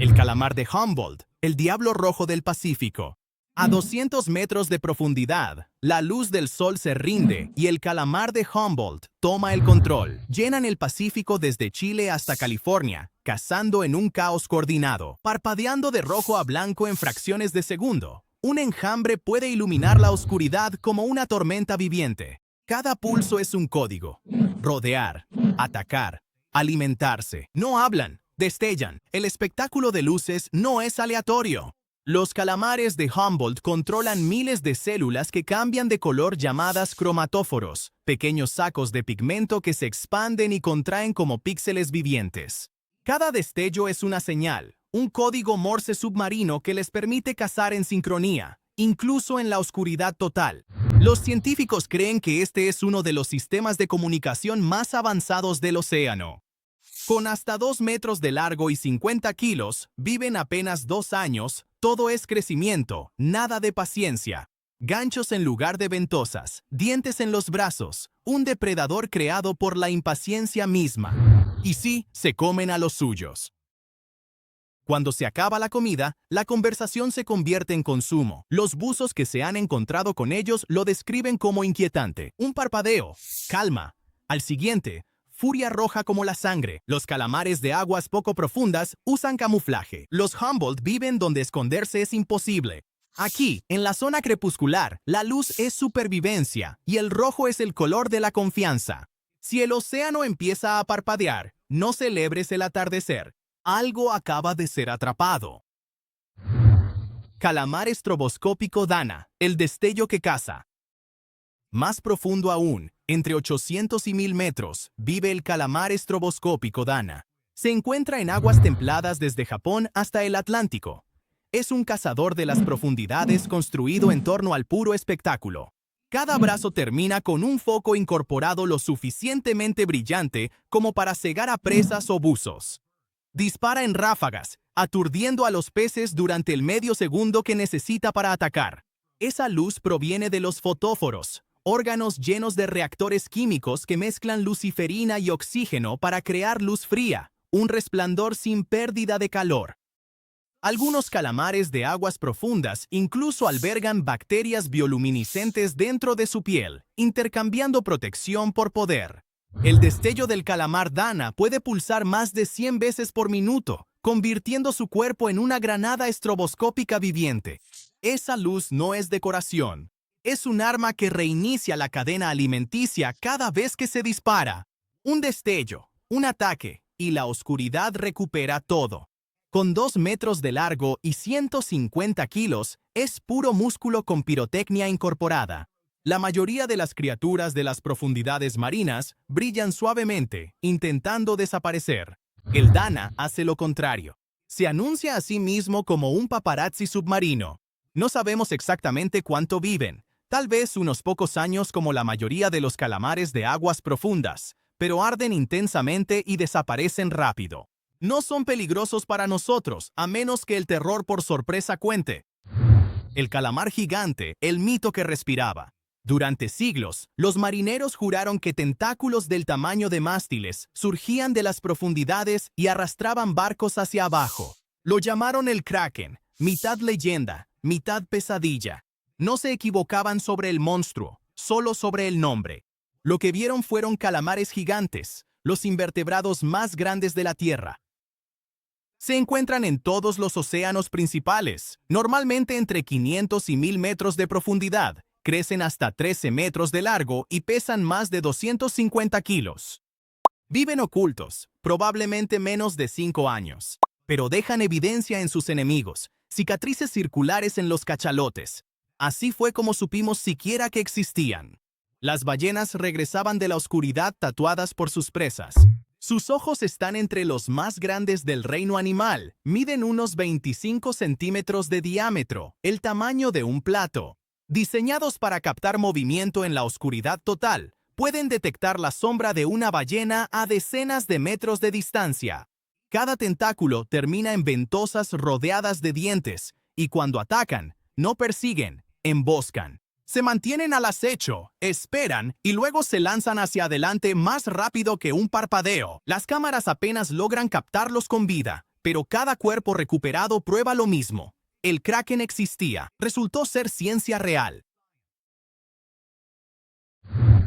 El calamar de Humboldt, el diablo rojo del Pacífico. A 200 metros de profundidad, la luz del sol se rinde y el calamar de Humboldt toma el control. Llenan el Pacífico desde Chile hasta California, cazando en un caos coordinado, parpadeando de rojo a blanco en fracciones de segundo. Un enjambre puede iluminar la oscuridad como una tormenta viviente. Cada pulso es un código. Rodear, atacar, alimentarse. No hablan, destellan. El espectáculo de luces no es aleatorio. Los calamares de Humboldt controlan miles de células que cambian de color llamadas cromatóforos, pequeños sacos de pigmento que se expanden y contraen como píxeles vivientes. Cada destello es una señal, un código Morse submarino que les permite cazar en sincronía, incluso en la oscuridad total. Los científicos creen que este es uno de los sistemas de comunicación más avanzados del océano. Con hasta 2 metros de largo y 50 kilos, viven apenas 2 años, todo es crecimiento, nada de paciencia. Ganchos en lugar de ventosas, dientes en los brazos, un depredador creado por la impaciencia misma. Y sí, se comen a los suyos. Cuando se acaba la comida, la conversación se convierte en consumo. Los buzos que se han encontrado con ellos lo describen como inquietante. Un parpadeo, calma. Al siguiente, furia roja como la sangre. Los calamares de aguas poco profundas usan camuflaje. Los Humboldt viven donde esconderse es imposible. Aquí, en la zona crepuscular, la luz es supervivencia y el rojo es el color de la confianza. Si el océano empieza a parpadear, no celebres el atardecer. Algo acaba de ser atrapado. Calamar estroboscópico Dana, el destello que caza. Más profundo aún, entre 800 y 1000 metros, vive el calamar estroboscópico Dana. Se encuentra en aguas templadas desde Japón hasta el Atlántico. Es un cazador de las profundidades construido en torno al puro espectáculo. Cada brazo termina con un foco incorporado lo suficientemente brillante como para cegar a presas o buzos. Dispara en ráfagas, aturdiendo a los peces durante el medio segundo que necesita para atacar. Esa luz proviene de los fotóforos, órganos llenos de reactores químicos que mezclan luciferina y oxígeno para crear luz fría, un resplandor sin pérdida de calor. Algunos calamares de aguas profundas incluso albergan bacterias bioluminiscentes dentro de su piel, intercambiando protección por poder. El destello del calamar Dana puede pulsar más de 100 veces por minuto, convirtiendo su cuerpo en una granada estroboscópica viviente. Esa luz no es decoración. Es un arma que reinicia la cadena alimenticia cada vez que se dispara. Un destello, un ataque, y la oscuridad recupera todo. Con 2 metros de largo y 150 kilos, es puro músculo con pirotecnia incorporada. La mayoría de las criaturas de las profundidades marinas brillan suavemente, intentando desaparecer. El Dana hace lo contrario. Se anuncia a sí mismo como un paparazzi submarino. No sabemos exactamente cuánto viven, tal vez unos pocos años como la mayoría de los calamares de aguas profundas, pero arden intensamente y desaparecen rápido. No son peligrosos para nosotros, a menos que el terror por sorpresa cuente. El calamar gigante, el mito que respiraba. Durante siglos, los marineros juraron que tentáculos del tamaño de mástiles surgían de las profundidades y arrastraban barcos hacia abajo. Lo llamaron el Kraken, mitad leyenda, mitad pesadilla. No se equivocaban sobre el monstruo, solo sobre el nombre. Lo que vieron fueron calamares gigantes, los invertebrados más grandes de la Tierra. Se encuentran en todos los océanos principales, normalmente entre 500 y 1000 metros de profundidad. Crecen hasta 13 metros de largo y pesan más de 250 kilos. Viven ocultos, probablemente menos de 5 años, pero dejan evidencia en sus enemigos, cicatrices circulares en los cachalotes. Así fue como supimos siquiera que existían. Las ballenas regresaban de la oscuridad tatuadas por sus presas. Sus ojos están entre los más grandes del reino animal, miden unos 25 centímetros de diámetro, el tamaño de un plato. Diseñados para captar movimiento en la oscuridad total, pueden detectar la sombra de una ballena a decenas de metros de distancia. Cada tentáculo termina en ventosas rodeadas de dientes, y cuando atacan, no persiguen, emboscan. Se mantienen al acecho, esperan y luego se lanzan hacia adelante más rápido que un parpadeo. Las cámaras apenas logran captarlos con vida, pero cada cuerpo recuperado prueba lo mismo. El Kraken existía, resultó ser ciencia real.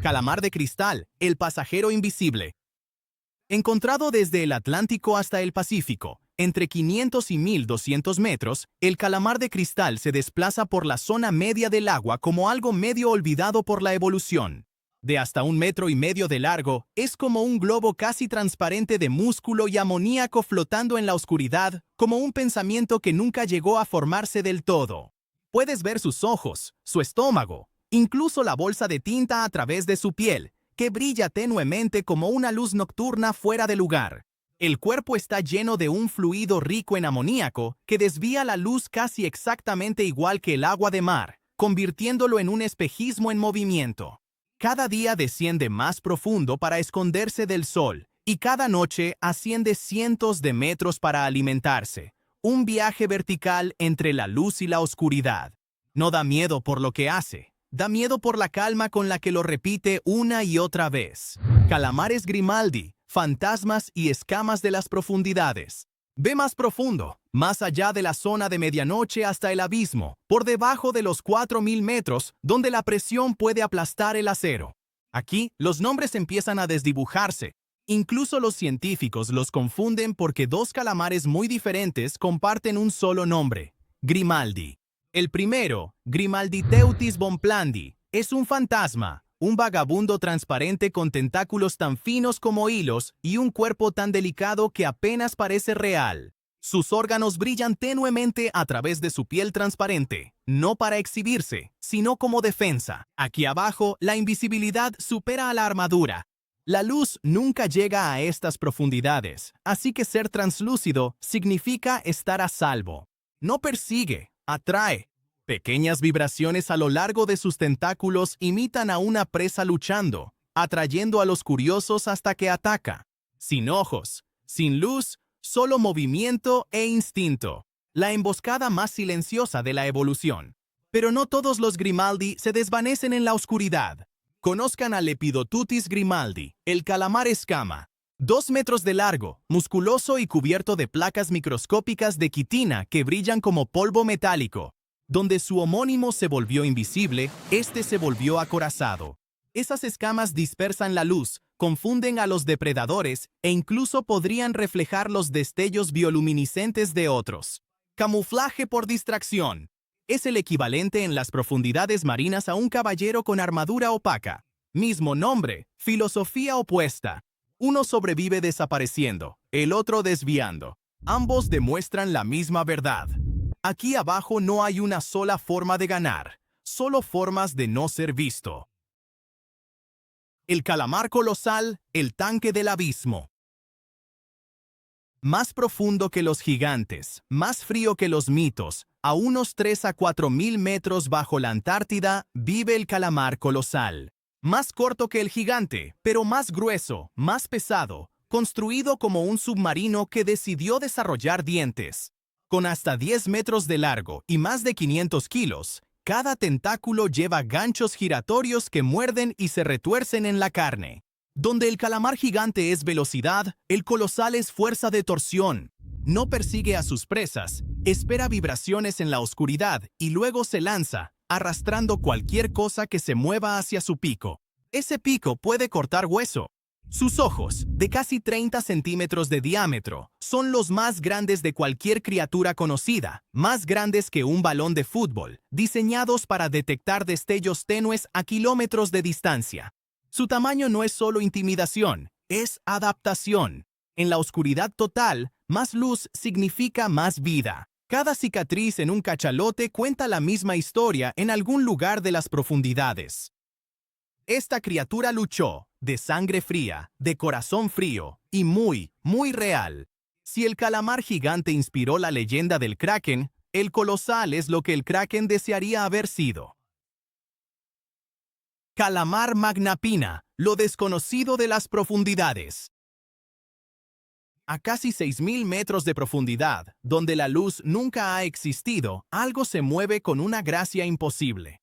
Calamar de cristal, el pasajero invisible. Encontrado desde el Atlántico hasta el Pacífico, entre 500 y 1200 metros, el calamar de cristal se desplaza por la zona media del agua como algo medio olvidado por la evolución. De hasta 1,5 metros de largo, es como un globo casi transparente de músculo y amoníaco flotando en la oscuridad, como un pensamiento que nunca llegó a formarse del todo. Puedes ver sus ojos, su estómago, incluso la bolsa de tinta a través de su piel, que brilla tenuemente como una luz nocturna fuera de lugar. El cuerpo está lleno de un fluido rico en amoníaco que desvía la luz casi exactamente igual que el agua de mar, convirtiéndolo en un espejismo en movimiento. Cada día desciende más profundo para esconderse del sol, y cada noche asciende cientos de metros para alimentarse. Un viaje vertical entre la luz y la oscuridad. No da miedo por lo que hace, da miedo por la calma con la que lo repite una y otra vez. Calamares Grimaldi, fantasmas y escamas de las profundidades. Ve más profundo, más allá de la zona de medianoche hasta el abismo, por debajo de los 4000 metros, donde la presión puede aplastar el acero. Aquí, los nombres empiezan a desdibujarse. Incluso los científicos los confunden porque dos calamares muy diferentes comparten un solo nombre, Grimaldi. El primero, Grimalditeutis bonplandi, es un fantasma, un vagabundo transparente con tentáculos tan finos como hilos y un cuerpo tan delicado que apenas parece real. Sus órganos brillan tenuemente a través de su piel transparente, no para exhibirse, sino como defensa. Aquí abajo, la invisibilidad supera a la armadura. La luz nunca llega a estas profundidades, así que ser translúcido significa estar a salvo. No persigue, atrae. Pequeñas vibraciones a lo largo de sus tentáculos imitan a una presa luchando, atrayendo a los curiosos hasta que ataca. Sin ojos, sin luz, solo movimiento e instinto. La emboscada más silenciosa de la evolución. Pero no todos los Grimaldi se desvanecen en la oscuridad. Conozcan a Lepidotutis grimaldi, el calamar escama. 2 metros de largo, musculoso y cubierto de placas microscópicas de quitina que brillan como polvo metálico. Donde su homónimo se volvió invisible, este se volvió acorazado. Esas escamas dispersan la luz, confunden a los depredadores e incluso podrían reflejar los destellos bioluminiscentes de otros. Camuflaje por distracción. Es el equivalente en las profundidades marinas a un caballero con armadura opaca. Mismo nombre, filosofía opuesta. Uno sobrevive desapareciendo, el otro desviando. Ambos demuestran la misma verdad. Aquí abajo no hay una sola forma de ganar, solo formas de no ser visto. El calamar colosal, el tanque del abismo. Más profundo que los gigantes, más frío que los mitos, a unos 3 a 4000 metros bajo la Antártida, vive el calamar colosal. Más corto que el gigante, pero más grueso, más pesado, construido como un submarino que decidió desarrollar dientes. Con hasta 10 metros de largo y más de 500 kilos, cada tentáculo lleva ganchos giratorios que muerden y se retuercen en la carne. Donde el calamar gigante es velocidad, el colosal es fuerza de torsión. No persigue a sus presas, espera vibraciones en la oscuridad y luego se lanza, arrastrando cualquier cosa que se mueva hacia su pico. Ese pico puede cortar hueso. Sus ojos, de casi 30 centímetros de diámetro, son los más grandes de cualquier criatura conocida, más grandes que un balón de fútbol, diseñados para detectar destellos tenues a kilómetros de distancia. Su tamaño no es solo intimidación, es adaptación. En la oscuridad total, más luz significa más vida. Cada cicatriz en un cachalote cuenta la misma historia en algún lugar de las profundidades. Esta criatura luchó, de sangre fría, de corazón frío, y muy, muy real. Si el calamar gigante inspiró la leyenda del Kraken, el colosal es lo que el Kraken desearía haber sido. Calamar magnapina, lo desconocido de las profundidades. A casi 6000 metros de profundidad, donde la luz nunca ha existido, algo se mueve con una gracia imposible.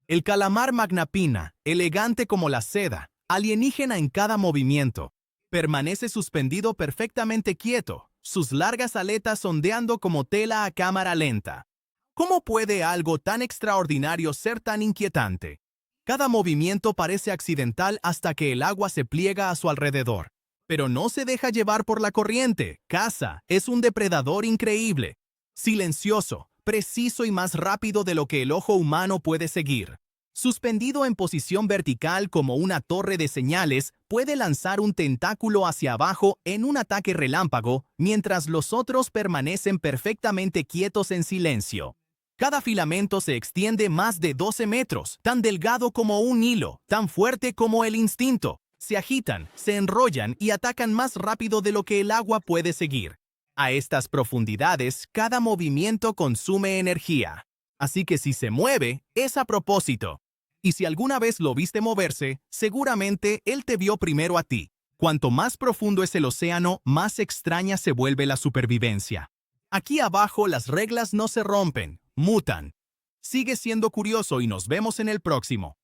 El calamar magnapina, elegante como la seda, alienígena en cada movimiento, permanece suspendido perfectamente quieto, sus largas aletas ondeando como tela a cámara lenta. ¿Cómo puede algo tan extraordinario ser tan inquietante? Cada movimiento parece accidental hasta que el agua se pliega a su alrededor. Pero no se deja llevar por la corriente. Caza, es un depredador increíble. Silencioso, preciso y más rápido de lo que el ojo humano puede seguir. Suspendido en posición vertical como una torre de señales, puede lanzar un tentáculo hacia abajo en un ataque relámpago, mientras los otros permanecen perfectamente quietos en silencio. Cada filamento se extiende más de 12 metros, tan delgado como un hilo, tan fuerte como el instinto. Se agitan, se enrollan y atacan más rápido de lo que el agua puede seguir. A estas profundidades, cada movimiento consume energía. Así que si se mueve, es a propósito. Y si alguna vez lo viste moverse, seguramente él te vio primero a ti. Cuanto más profundo es el océano, más extraña se vuelve la supervivencia. Aquí abajo las reglas no se rompen, mutan. Sigue siendo curioso y nos vemos en el próximo.